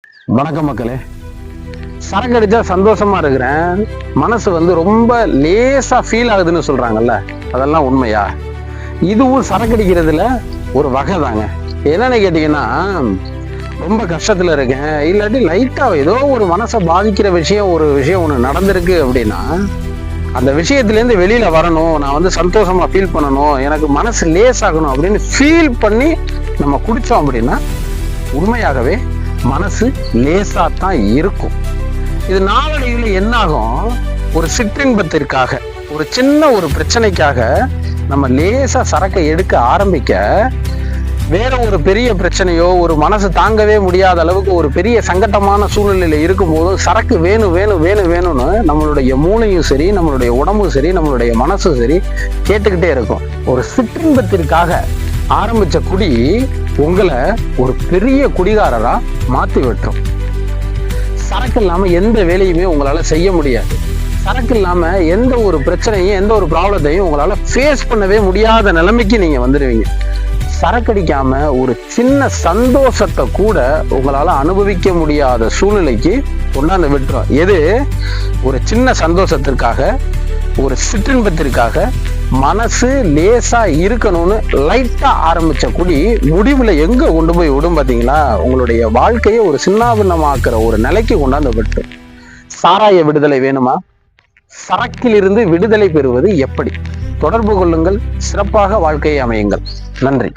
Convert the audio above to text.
வணக்கம் மக்களே. சரக்கு அடிச்சா சந்தோஷமா இருக்கிறேன், மனசு ரொம்ப லேசா ஃபீல் ஆகுதுன்னு சொல்றாங்கல்ல, அதெல்லாம் உண்மையா? இதுவும் சரக்கு அடிக்கிறதுல ஒரு வகை தாங்க. என்னன்னு கேட்டீங்கன்னா, ரொம்ப கஷ்டத்துல இருக்கேன், இல்லாட்டி லைட்டா ஏதோ ஒரு மனசை பாதிக்கிற விஷயம் ஒன்று நடந்திருக்கு அப்படின்னா, அந்த விஷயத்துலேருந்து வெளியில வரணும், நான் சந்தோஷமா ஃபீல் பண்ணணும், எனக்கு மனசு லேசாகணும் அப்படின்னு ஃபீல் பண்ணி நம்ம குடிச்சோம் அப்படின்னா உண்மையாகவே மனசு லேசாத்தான் இருக்கும். இது நாளடைவில் என்ன ஆகும், ஒரு சிற்றின்பத்திற்காக, ஒரு சின்ன ஒரு பிரச்சனைக்காக நம்ம லேசா சரக்கை எடுக்க ஆரம்பிக்க, வேற ஒரு பெரிய பிரச்சனையோ, ஒரு மனசு தாங்கவே முடியாத அளவுக்கு ஒரு பெரிய சங்கட்டமான சூழ்நிலையில இருக்கும் போதும் சரக்கு வேணும் வேணும் வேணும் வேணும்னு நம்மளுடைய மூளையும் சரி, நம்மளுடைய உடம்பும் சரி, நம்மளுடைய மனசும் சரி கேட்டுக்கிட்டே இருக்கும். ஒரு சிற்றின்பத்திற்காக ஆரம்பிச்ச குடி உங்களை ஒரு பெரிய குடிகாரரா மாத்தி விட்டுரும். சரக்கு இல்லாம எந்த வேலையுமே உங்களால செய்ய முடியாது. சரக்கு இல்லாம எந்த ஒரு பிரச்சனையும், எந்த ஒரு ப்ராப்ளத்தையும் உங்களால ஃபேஸ் பண்ணவே முடியாத நிலைமைக்கு நீங்க வந்துடுவீங்க. சரக்கடிக்காம ஒரு சின்ன சந்தோஷத்தை கூட உங்களால அனுபவிக்க முடியாத சூழ்நிலைக்கு கொண்டாந்து விட்டுரும். எது? ஒரு சின்ன சந்தோஷத்திற்காக, ஒரு சிற்றின்பத்திற்காக மனசு லேசா இருக்கணும்னு லைட்டா ஆரம்பிச்ச குடி முடிவுல எங்க கொண்டு போய் விடும் பாத்தீங்களா? உங்களுடைய வாழ்க்கையை ஒரு சின்னாபின்னமாக்குற ஒரு நிலைக்கு கொண்டாந்து விட்டு. சாராய விடுதலை வேணுமா? சரக்கிலிருந்து விடுதலை பெறுவது எப்படி? தொடர்பு கொள்ளுங்கள். சிறப்பாக வாழ்க்கையை அமையுங்கள். நன்றி.